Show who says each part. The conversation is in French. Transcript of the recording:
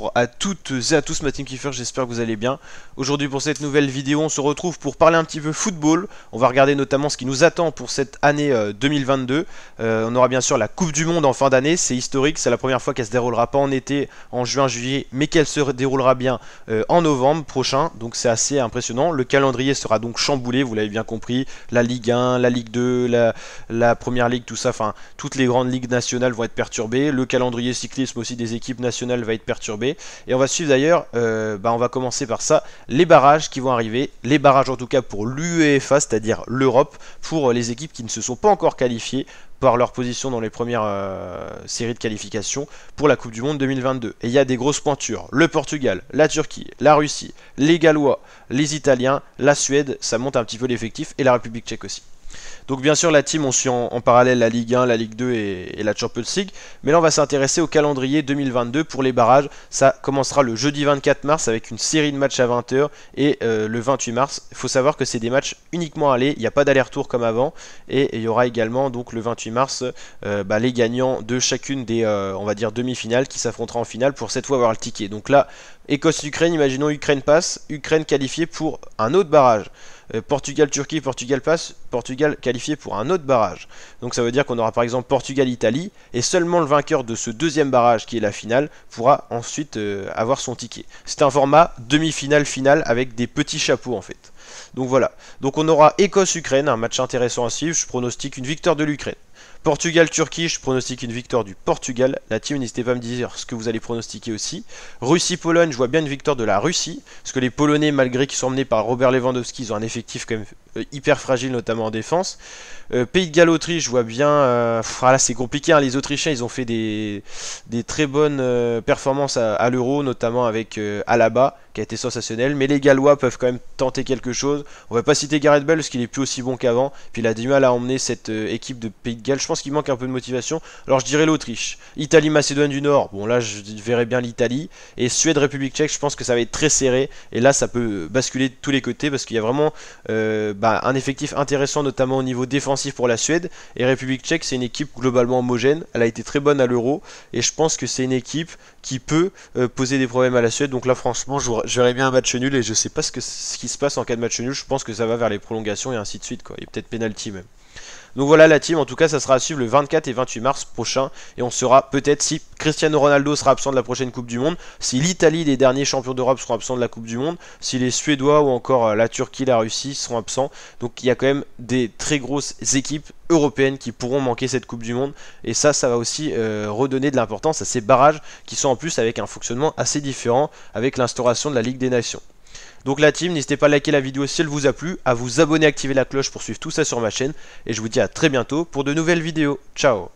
Speaker 1: Bonjour à toutes et à tous, ma team Kiefer, j'espère que vous allez bien. Aujourd'hui pour cette nouvelle vidéo, on se retrouve pour parler un petit peu football. On va regarder notamment ce qui nous attend pour cette année 2022. On aura bien sûr la Coupe du Monde en fin d'année, c'est historique, c'est la première fois qu'elle se déroulera pas en été, en juin, juillet, mais qu'elle se déroulera bien en novembre prochain. Donc c'est assez impressionnant. Le calendrier sera donc chamboulé, vous l'avez bien compris. La Ligue 1, la Ligue 2, la Première Ligue, tout ça, enfin toutes les grandes ligues nationales vont être perturbées. Le calendrier cyclisme aussi des équipes nationales va être perturbé. Et on va suivre d'ailleurs, on va commencer par ça, les barrages qui vont arriver. Les barrages en tout cas pour l'UEFA, c'est-à-dire l'Europe, pour les équipes qui ne se sont pas encore qualifiées par leur position dans les premières séries de qualification pour la Coupe du Monde 2022. Et il y a des grosses pointures. Le Portugal, la Turquie, la Russie, les Gallois, les Italiens, la Suède, ça monte un petit peu l'effectif, et la République tchèque aussi. Donc bien sûr la team on suit en parallèle la Ligue 1, la Ligue 2 et la Champions League. Mais là on va s'intéresser au calendrier 2022 pour les barrages. Ça commencera le jeudi 24 mars avec une série de matchs à 20 h et le 28 mars. Il faut savoir que c'est des matchs uniquement allés, il n'y a pas d'aller-retour comme avant. Et il y aura également donc le 28 mars les gagnants de chacune des on va dire demi-finales qui s'affrontera en finale pour cette fois avoir le ticket. Donc là Écosse-Ukraine, imaginons Ukraine passe, Ukraine qualifiée pour un autre barrage. Portugal-Turquie, Portugal passe, Portugal qualifié pour un autre barrage. Donc ça veut dire qu'on aura par exemple Portugal-Italie, et seulement le vainqueur de ce deuxième barrage qui est la finale pourra ensuite avoir son ticket. C'est un format demi-finale-finale avec des petits chapeaux en fait. Donc voilà, donc on aura Écosse-Ukraine, un match intéressant à suivre, je pronostique une victoire de l'Ukraine. Portugal-Turquie, je pronostique une victoire du Portugal. La team, n'hésitez pas à me dire ce que vous allez pronostiquer aussi. Russie-Pologne, je vois bien une victoire de la Russie. Parce que les Polonais, malgré qu'ils sont emmenés par Robert Lewandowski, ils ont un effectif quand même hyper fragile, notamment en défense. Pays de Galles-Autriche, je vois bien... là, c'est compliqué, hein. Les Autrichiens, ils ont fait des très bonnes performances à l'Euro, notamment avec Alaba, qui a été sensationnel. Mais les Gallois peuvent quand même tenter quelque chose. On va pas citer Gareth Bale, parce qu'il est plus aussi bon qu'avant. Puis il a du mal à emmener cette équipe de Pays de Galles. Je pense qu'il manque un peu de motivation. Alors je dirais l'Autriche. Italie-Macédoine du Nord. Bon là je verrais bien l'Italie. Et Suède-République tchèque, je pense que ça va être très serré. Et là ça peut basculer de tous les côtés parce qu'il y a vraiment un effectif intéressant, notamment au niveau défensif pour la Suède. Et République tchèque, c'est une équipe globalement homogène. Elle a été très bonne à l'Euro. Et je pense que c'est une équipe qui peut poser des problèmes à la Suède. Donc là franchement je verrais bien un match nul. Et je sais pas ce qui se passe en cas de match nul. Je pense que ça va vers les prolongations et ainsi de suite, quoi. Et peut-être penalty même. Donc voilà la team, en tout cas ça sera à suivre le 24 et 28 mars prochain. Et on saura peut-être si Cristiano Ronaldo sera absent de la prochaine Coupe du Monde, si l'Italie, les derniers champions d'Europe, seront absents de la Coupe du Monde, si les Suédois ou encore la Turquie, la Russie seront absents. Donc il y a quand même des très grosses équipes européennes qui pourront manquer cette Coupe du Monde. Et ça va aussi redonner de l'importance à ces barrages qui sont en plus avec un fonctionnement assez différent avec l'instauration de la Ligue des Nations. Donc la team, n'hésitez pas à liker la vidéo si elle vous a plu, à vous abonner, activer la cloche pour suivre tout ça sur ma chaîne, et je vous dis à très bientôt pour de nouvelles vidéos. Ciao!